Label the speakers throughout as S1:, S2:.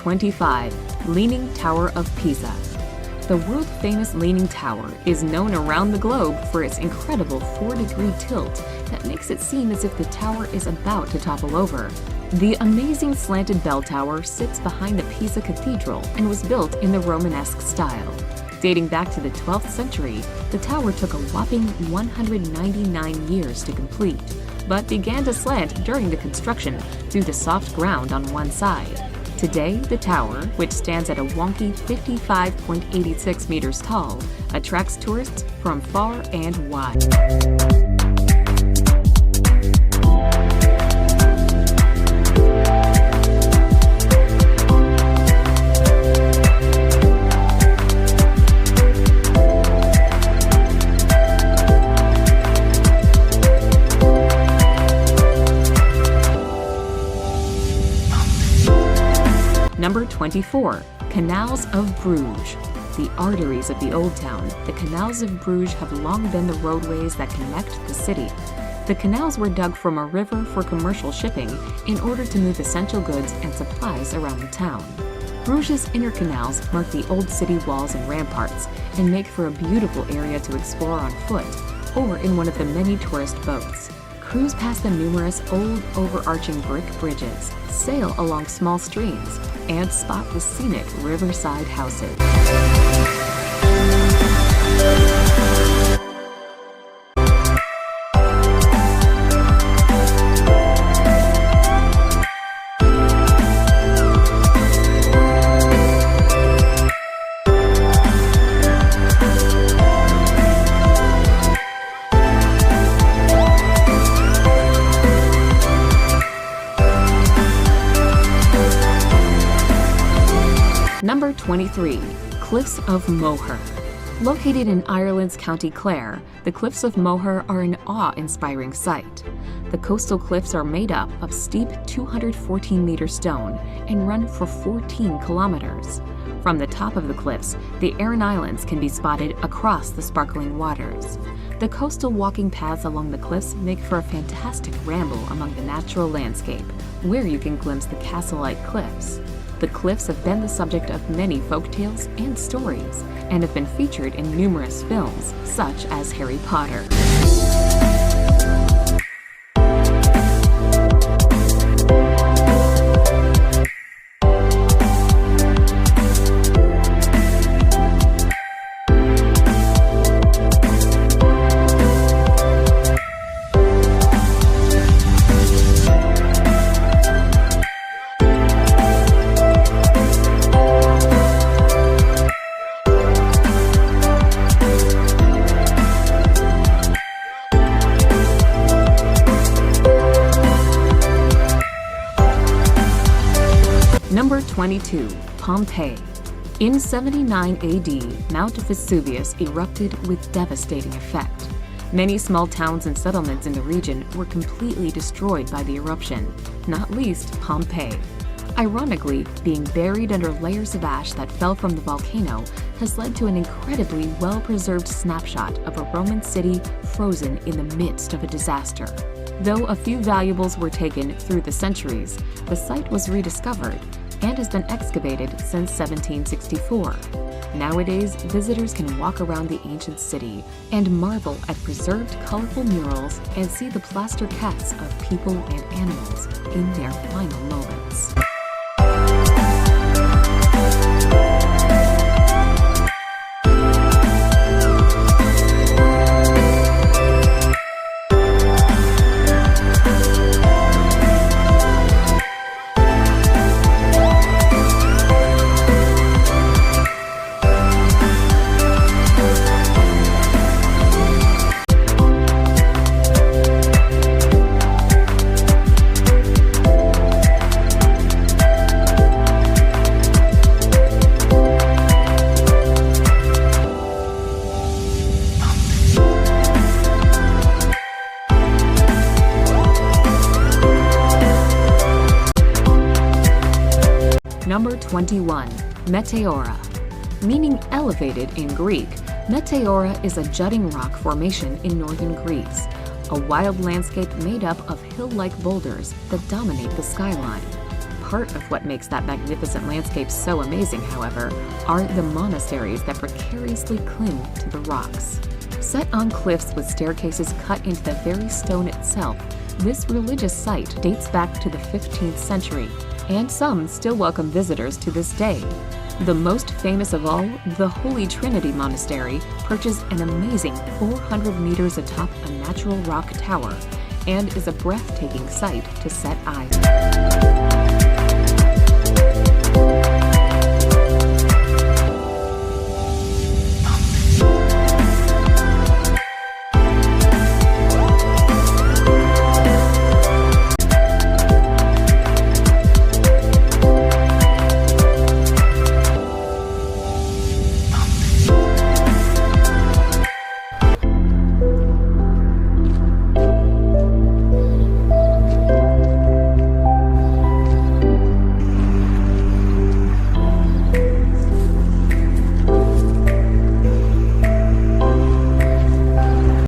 S1: 25. Leaning Tower of Pisa. The world-famous Leaning Tower is known around the globe for its incredible 4-degree tilt that makes it seem as if the tower is about to topple over. The amazing slanted bell tower sits behind the Pisa Cathedral and was built in the Romanesque style. Dating back to the 12th century, the tower took a whopping 199 years to complete, but began to slant during the construction due to soft ground on one side. Today, the tower, which stands at a wonky 55.86 meters tall, attracts tourists from far and wide. Number 24. Canals of Bruges. The arteries of the Old Town, the canals of Bruges have long been the roadways that connect the city. The canals were dug from a river for commercial shipping in order to move essential goods and supplies around the town. Bruges' inner canals mark the old city walls and ramparts and make for a beautiful area to explore on foot or in one of the many tourist boats. Cruise past the numerous old overarching brick bridges, sail along small streams, and spot the scenic riverside houses. Number 23. Cliffs of Moher. Located in Ireland's County Clare, the Cliffs of Moher are an awe-inspiring sight. The coastal cliffs are made up of steep 214-meter stone and run for 14 kilometers. From the top of the cliffs, the Aran Islands can be spotted across the sparkling waters. The coastal walking paths along the cliffs make for a fantastic ramble among the natural landscape, where you can glimpse the castle-like cliffs. The cliffs have been the subject of many folktales and stories, and have been featured in numerous films, such as Harry Potter. Number 22. Pompeii. In 79 AD, Mount Vesuvius erupted with devastating effect. Many small towns and settlements in the region were completely destroyed by the eruption, not least Pompeii. Ironically, being buried under layers of ash that fell from the volcano has led to an incredibly well-preserved snapshot of a Roman city frozen in the midst of a disaster. Though a few valuables were taken through the centuries, the site was rediscovered and has been excavated since 1764. Nowadays, visitors can walk around the ancient city and marvel at preserved colorful murals and see the plaster casts of people and animals in their final moments. Number 21. Meteora. Meaning elevated in Greek, Meteora is a jutting rock formation in northern Greece, a wild landscape made up of hill-like boulders that dominate the skyline. Part of what makes that magnificent landscape so amazing, however, are the monasteries that precariously cling to the rocks. Set on cliffs with staircases cut into the very stone itself, this religious site dates back to the 15th century, and some still welcome visitors to this day. The most famous of all, the Holy Trinity Monastery, perches an amazing 400 meters atop a natural rock tower and is a breathtaking sight to set eyes.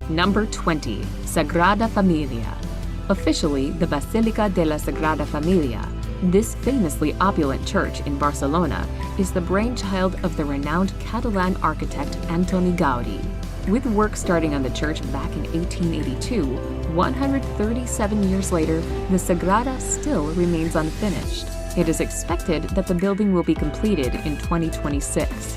S1: Number 20. Sagrada Familia. Officially the Basilica de la Sagrada Familia, this famously opulent church in Barcelona is the brainchild of the renowned Catalan architect Antoni Gaudi. With work starting on the church back in 1882, 137 years later, the Sagrada still remains unfinished. It is expected that the building will be completed in 2026.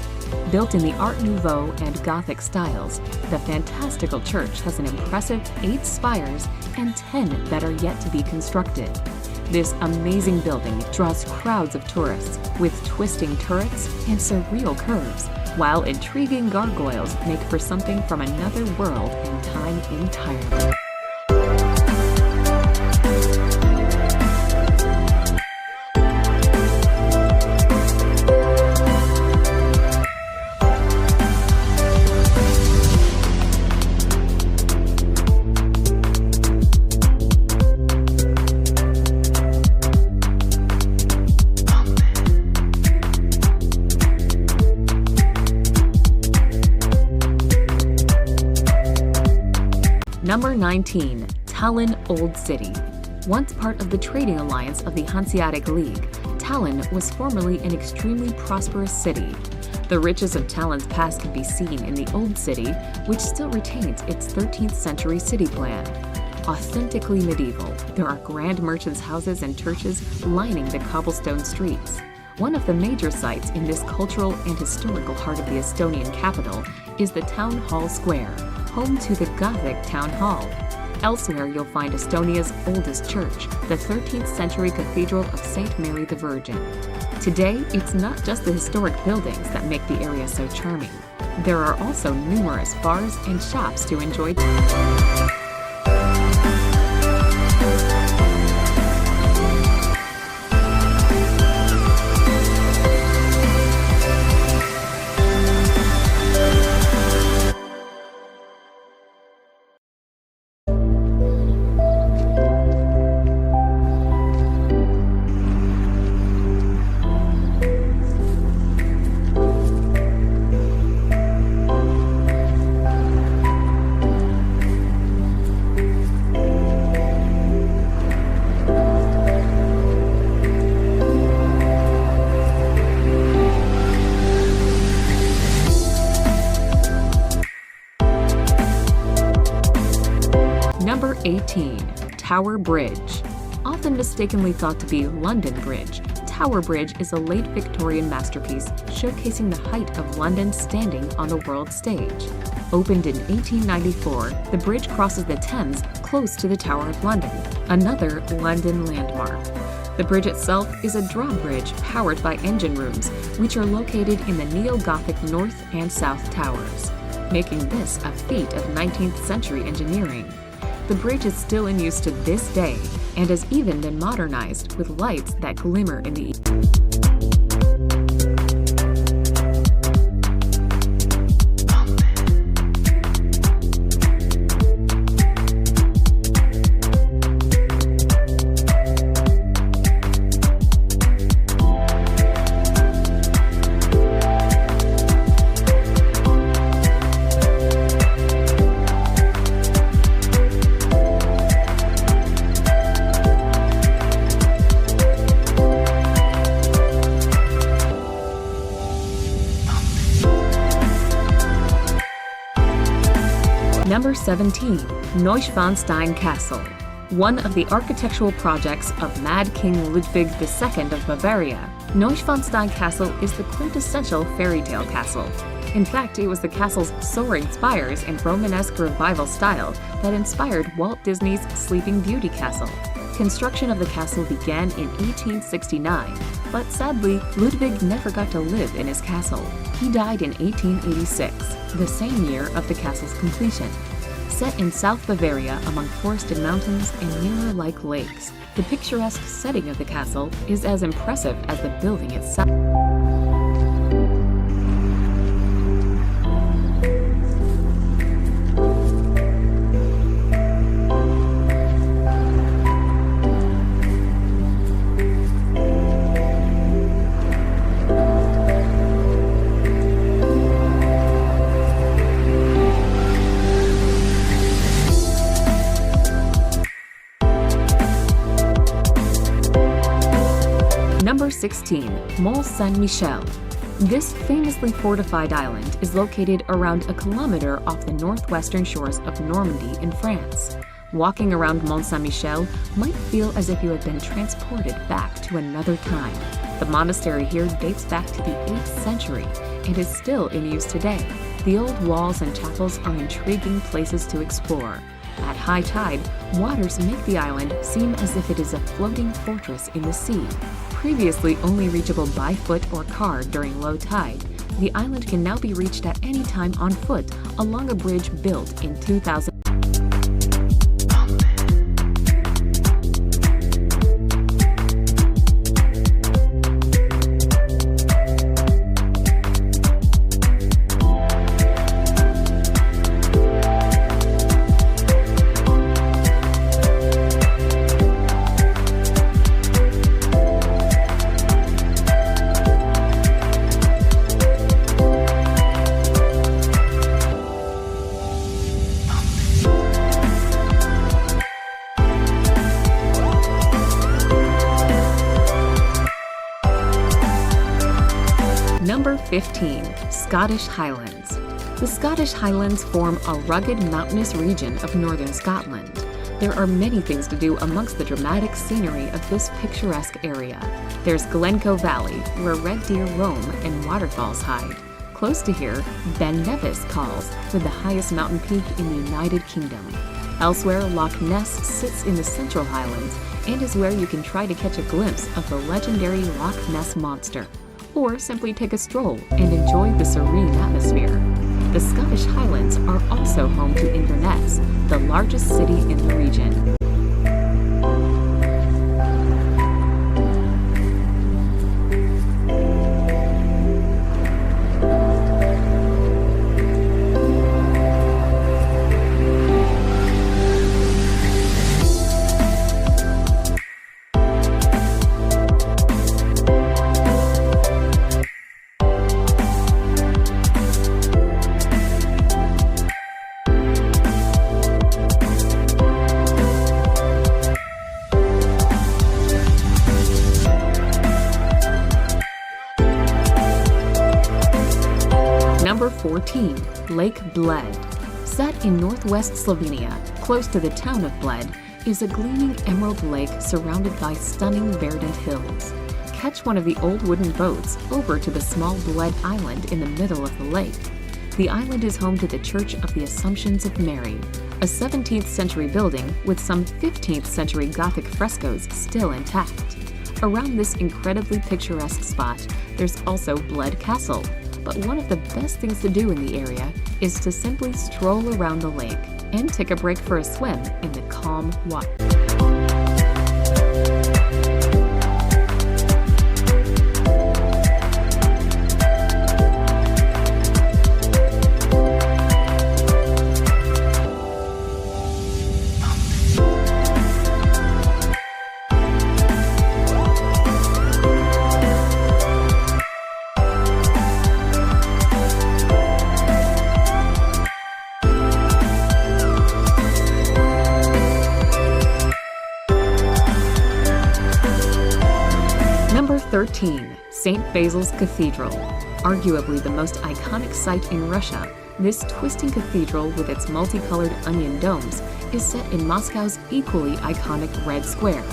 S1: Built in the Art Nouveau and Gothic styles, the fantastical church has an impressive 8 spires and 10 that are yet to be constructed. This amazing building draws crowds of tourists with twisting turrets and surreal curves, while intriguing gargoyles make for something from another world and time entirely. Number 19. Tallinn Old City. Once part of the trading alliance of the Hanseatic League, Tallinn was formerly an extremely prosperous city. The riches of Tallinn's past can be seen in the Old City, which still retains its 13th century city plan. Authentically medieval, there are grand merchants' houses and churches lining the cobblestone streets. One of the major sites in this cultural and historical heart of the Estonian capital is the Town Hall Square, home to the Gothic Town Hall. Elsewhere, you'll find Estonia's oldest church, the 13th century Cathedral of St. Mary the Virgin. Today, it's not just the historic buildings that make the area so charming. There are also numerous bars and shops to enjoy. Number 18. Tower Bridge. Often mistakenly thought to be London Bridge, Tower Bridge is a late Victorian masterpiece showcasing the height of London standing on the world stage. Opened in 1894, the bridge crosses the Thames close to the Tower of London, another London landmark. The bridge itself is a drawbridge powered by engine rooms, which are located in the neo-Gothic North and South Towers, making this a feat of 19th century engineering. The bridge is still in use to this day and has even been modernized with lights that glimmer in the Number 17. Neuschwanstein Castle. One of the architectural projects of Mad King Ludwig II of Bavaria, Neuschwanstein Castle is the quintessential fairy tale castle. In fact, it was the castle's soaring spires and Romanesque revival style that inspired Walt Disney's Sleeping Beauty Castle. Construction of the castle began in 1869, but sadly, Ludwig never got to live in his castle. He died in 1886, the same year of the castle's completion. Set in South Bavaria among forested mountains and mirror-like lakes, the picturesque setting of the castle is as impressive as the building itself. Number 16. Mont Saint-Michel. This famously fortified island is located around a kilometer off the northwestern shores of Normandy in France. Walking around Mont Saint-Michel might feel as if you had been transported back to another time. The monastery here dates back to the 8th century and is still in use today. The old walls and chapels are intriguing places to explore. At high tide, waters make the island seem as if it is a floating fortress in the sea. Previously only reachable by foot or car during low tide, the island can now be reached at any time on foot along a bridge built in 2000. Number 15. Scottish Highlands. The Scottish Highlands form a rugged mountainous region of northern Scotland. There are many things to do amongst the dramatic scenery of this picturesque area. There's Glencoe Valley, where red deer roam and waterfalls hide. Close to here, Ben Nevis calls, with the highest mountain peak in the United Kingdom. Elsewhere, Loch Ness sits in the Central Highlands and is where you can try to catch a glimpse of the legendary Loch Ness Monster, or simply take a stroll and enjoy the serene atmosphere. The Scottish Highlands are also home to Inverness, the largest city in the region. Number 14. Lake Bled. Set in northwest Slovenia, close to the town of Bled, is a gleaming emerald lake surrounded by stunning verdant hills. Catch one of the old wooden boats over to the small Bled Island in the middle of the lake. The island is home to the Church of the Assumptions of Mary, a 17th century building with some 15th century Gothic frescoes still intact. Around this incredibly picturesque spot, there's also Bled Castle. But one of the best things to do in the area is to simply stroll around the lake and take a break for a swim in the calm water. Number 13. St. Basil's Cathedral. Arguably the most iconic site in Russia, This twisting cathedral with its multicolored onion domes is set in Moscow's equally iconic Red Square.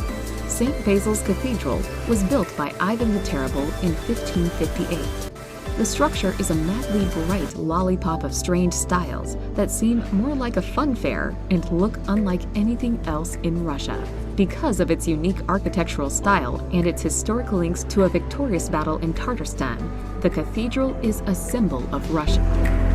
S1: St. Basil's Cathedral was built by Ivan the Terrible in 1558. The structure is a madly bright lollipop of strange styles that seem more like a fun fair and look unlike anything else in Russia. Because of its unique architectural style and its historic links to a victorious battle in Tatarstan, the cathedral is a symbol of Russia.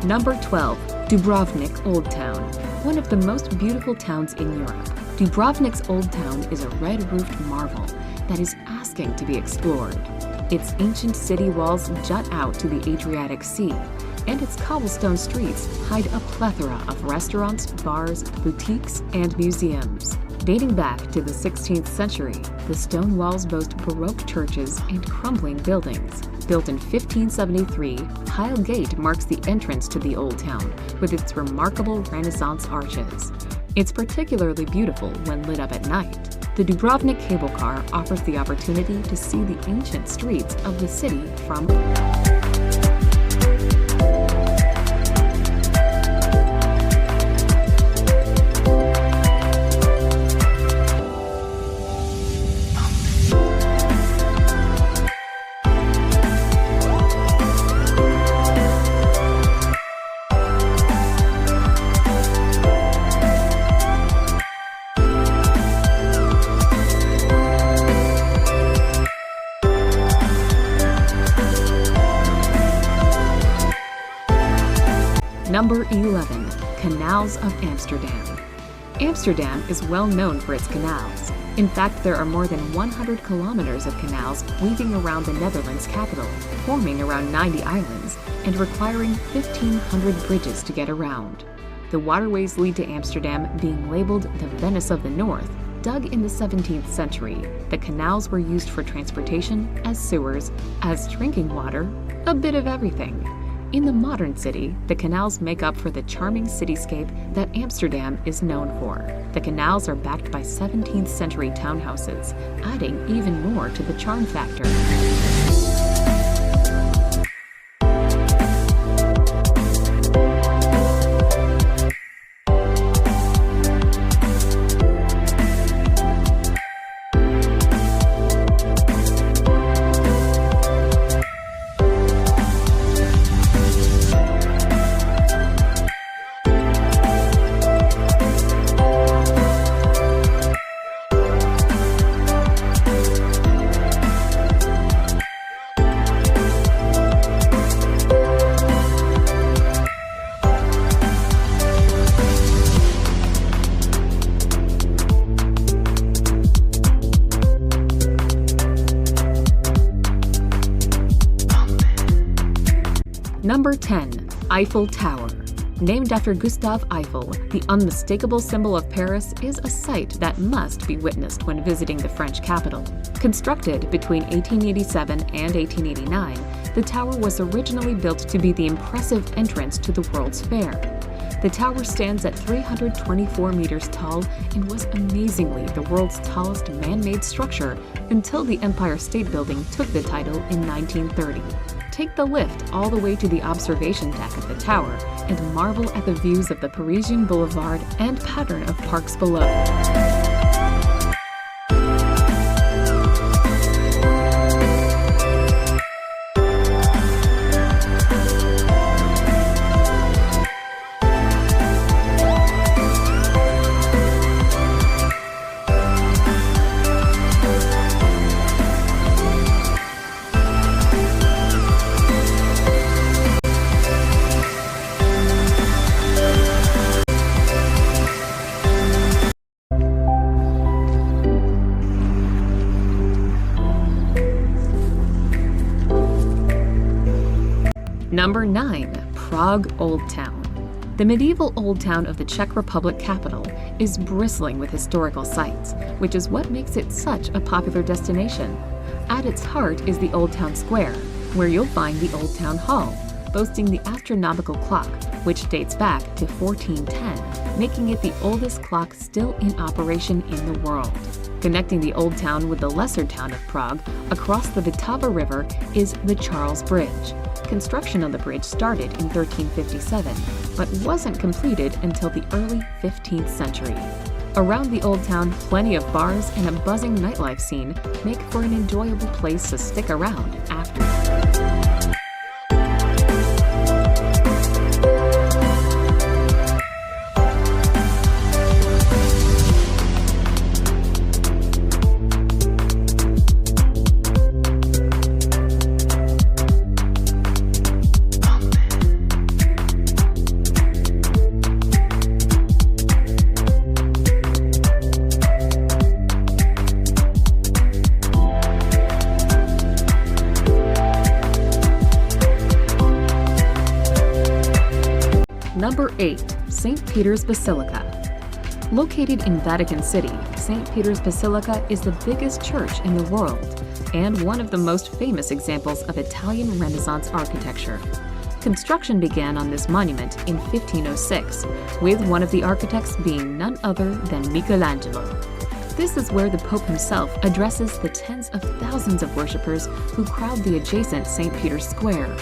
S1: Number 12. Dubrovnik Old Town, one of the most beautiful towns in Europe. Dubrovnik's Old Town is a red-roofed marvel that is asking to be explored. Its ancient city walls jut out to the Adriatic Sea, and its cobblestone streets hide a plethora of restaurants, bars, boutiques, and museums. Dating back to the 16th century, the stone walls boast Baroque churches and crumbling buildings. Built in 1573, Heil Gate marks the entrance to the Old Town with its remarkable Renaissance arches. It's particularly beautiful when lit up at night. The Dubrovnik cable car offers the opportunity to see the ancient streets of the city from Number 11. Canals of Amsterdam. Amsterdam is well known for its canals. In fact, there are more than 100 kilometers of canals weaving around the Netherlands capital, forming around 90 islands, and requiring 1,500 bridges to get around. The waterways lead to Amsterdam being labeled the Venice of the North. Dug in the 17th century, the canals were used for transportation, as sewers, as drinking water, a bit of everything. In the modern city, the canals make up for the charming cityscape that Amsterdam is known for. The canals are backed by 17th century townhouses, adding even more to the charm factor. Number 10. Eiffel Tower. Named after Gustave Eiffel, the unmistakable symbol of Paris is a sight that must be witnessed when visiting the French capital. Constructed between 1887 and 1889, the tower was originally built to be the impressive entrance to the World's Fair. The tower stands at 324 meters tall and was amazingly the world's tallest man-made structure until the Empire State Building took the title in 1930. Take the lift all the way to the observation deck of the tower and marvel at the views of the Parisian Boulevard and pattern of parks below. Number 9. Prague Old Town. The medieval old town of the Czech Republic capital is bristling with historical sites, which is what makes it such a popular destination. At its heart is the Old Town Square, where you'll find the Old Town Hall, boasting the astronomical clock, which dates back to 1410, making it the oldest clock still in operation in the world. Connecting the Old Town with the lesser town of Prague across the Vltava River is the Charles Bridge. Construction on the bridge started in 1357, but wasn't completed until the early 15th century. Around the Old Town, plenty of bars and a buzzing nightlife scene make for an enjoyable place to stick around after. Number 8. St. Peter's Basilica. Located in Vatican City, St. Peter's Basilica is the biggest church in the world and one of the most famous examples of Italian Renaissance architecture. Construction began on this monument in 1506, with one of the architects being none other than Michelangelo. This is where the Pope himself addresses the tens of thousands of worshippers who crowd the adjacent St. Peter's Square.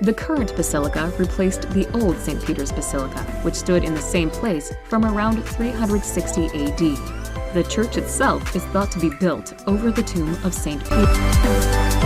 S1: The current basilica replaced the old St. Peter's Basilica, which stood in the same place from around 360 AD. The church itself is thought to be built over the tomb of St. Peter.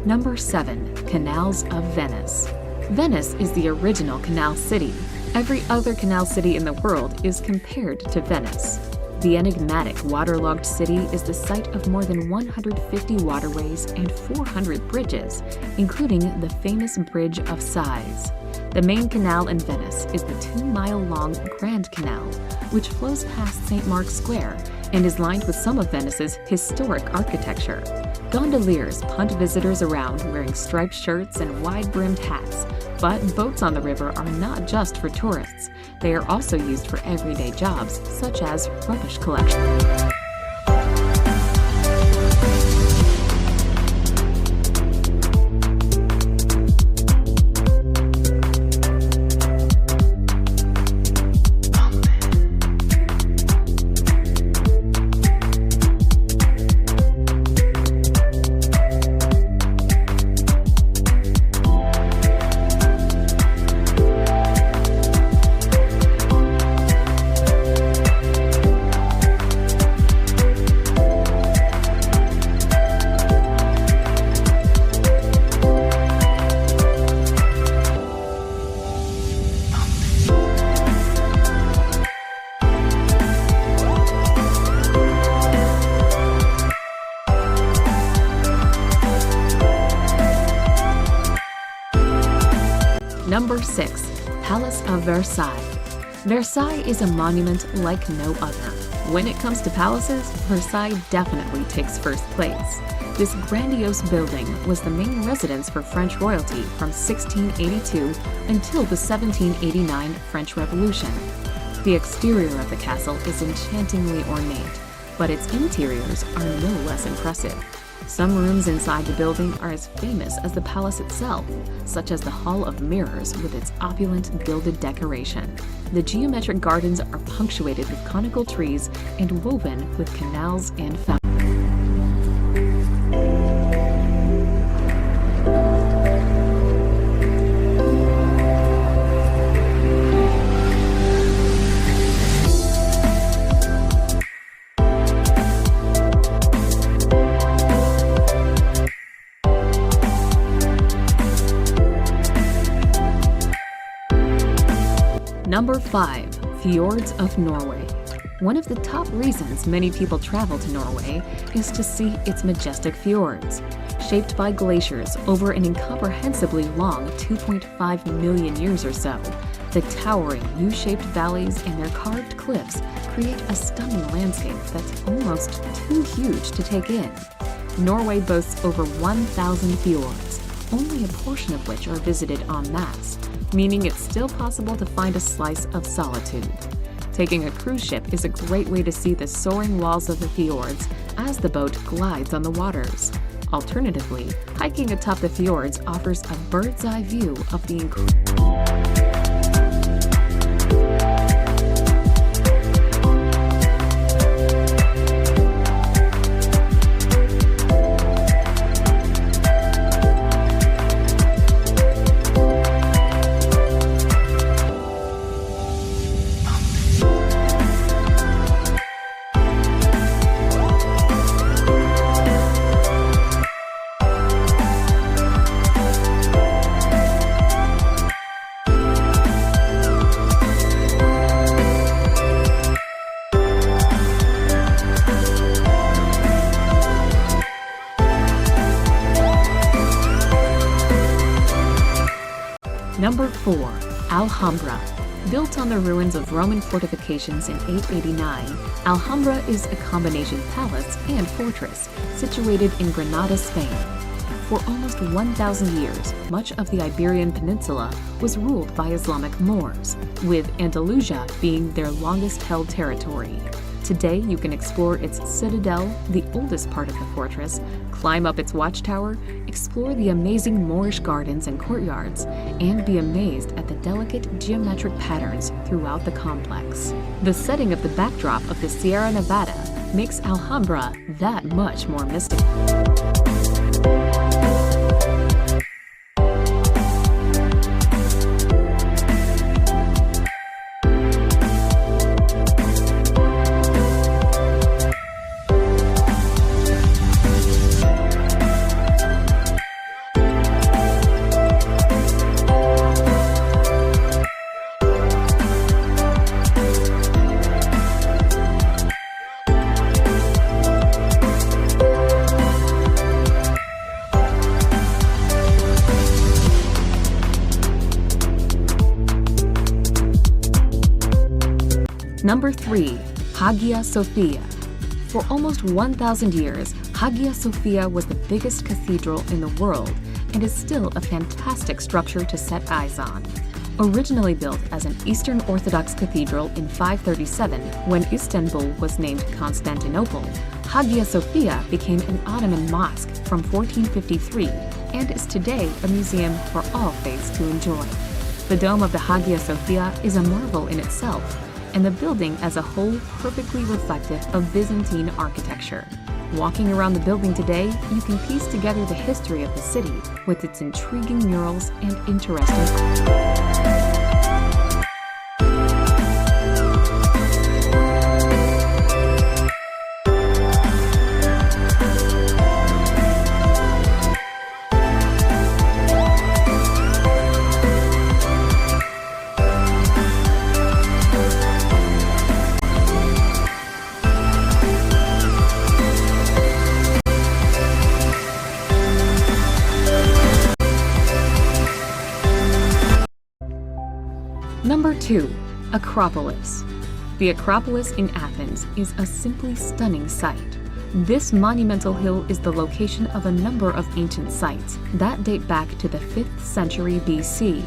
S1: Number 7. Canals of Venice. Venice is the original canal city. Every other canal city in the world is compared to Venice. The enigmatic waterlogged city is the site of more than 150 waterways and 400 bridges, including the famous Bridge of Sighs. The main canal in Venice is the 2-mile-long Grand Canal, which flows past St. Mark's Square and is lined with some of Venice's historic architecture. Gondoliers punt visitors around wearing striped shirts and wide-brimmed hats, but boats on the river are not just for tourists. They are also used for everyday jobs, such as rubbish collection. Number 6. Palace of Versailles. Versailles is a monument like no other. When it comes to palaces, Versailles definitely takes first place. This grandiose building was the main residence for French royalty from 1682 until the 1789 French Revolution. The exterior of the castle is enchantingly ornate, but its interiors are no less impressive. Some rooms inside the building are as famous as the palace itself, such as the Hall of Mirrors with its opulent gilded decoration. The geometric gardens are punctuated with conical trees and woven with canals and fountains. Number 5. Fjords of Norway. One of the top reasons many people travel to Norway is to see its majestic fjords. Shaped by glaciers over an incomprehensibly long 2.5 million years or so, the towering U-shaped valleys and their carved cliffs create a stunning landscape that's almost too huge to take in. Norway boasts over 1,000 fjords, only a portion of which are visited en masse, meaning it's still possible to find a slice of solitude. Taking a cruise ship is a great way to see the soaring walls of the fjords as the boat glides on the waters. Alternatively, hiking atop the fjords offers a bird's-eye view of the Number 4. Alhambra. Built on the ruins of Roman fortifications in 889, Alhambra is a combination palace and fortress situated in Granada, Spain. For almost 1,000 years, much of the Iberian Peninsula was ruled by Islamic Moors, with Andalusia being their longest-held territory. Today, you can explore its citadel, the oldest part of the fortress, climb up its watchtower, explore the amazing Moorish gardens and courtyards, and be amazed at the delicate geometric patterns throughout the complex. The setting of the backdrop of the Sierra Nevada makes Alhambra that much more mystical. Number 3. Hagia Sophia. For almost 1,000 years, Hagia Sophia was the biggest cathedral in the world and is still a fantastic structure to set eyes on. Originally built as an Eastern Orthodox cathedral in 537 when Istanbul was named Constantinople, Hagia Sophia became an Ottoman mosque from 1453 and is today a museum for all faiths to enjoy. The dome of the Hagia Sophia is a marvel in itself, and the building as a whole perfectly reflective of Byzantine architecture. Walking around the building today, you can piece together the history of the city with its intriguing murals and interesting Number 2. Acropolis. The Acropolis in Athens is a simply stunning sight. This monumental hill is the location of a number of ancient sites that date back to the 5th century BC.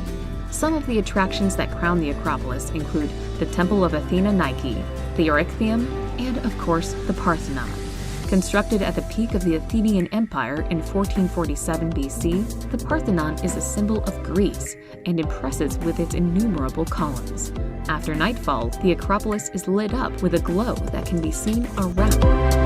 S1: Some of the attractions that crown the Acropolis include the Temple of Athena Nike, the Erechtheum, and of course the Parthenon. Constructed at the peak of the Athenian Empire in 1447 BC, the Parthenon is a symbol of Greece and impresses with its innumerable columns. After nightfall, the Acropolis is lit up with a glow that can be seen around.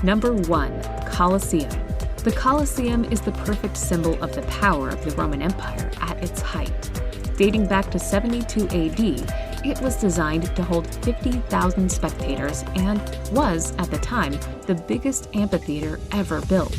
S1: Number 1. Colosseum. The Colosseum is the perfect symbol of the power of the Roman Empire at its height. Dating back to 72 AD, it was designed to hold 50,000 spectators and was, at the time, the biggest amphitheater ever built.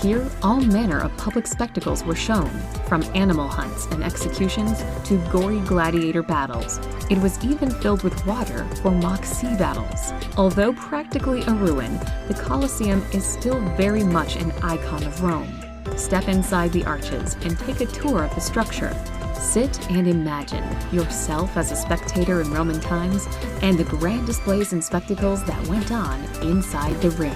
S1: Here, all manner of public spectacles were shown, from animal hunts and executions to gory gladiator battles. It was even filled with water for mock sea battles. Although practically a ruin, the Colosseum is still very much an icon of Rome. Step inside the arches and take a tour of the structure. Sit and imagine yourself as a spectator in Roman times and the grand displays and spectacles that went on inside the ring.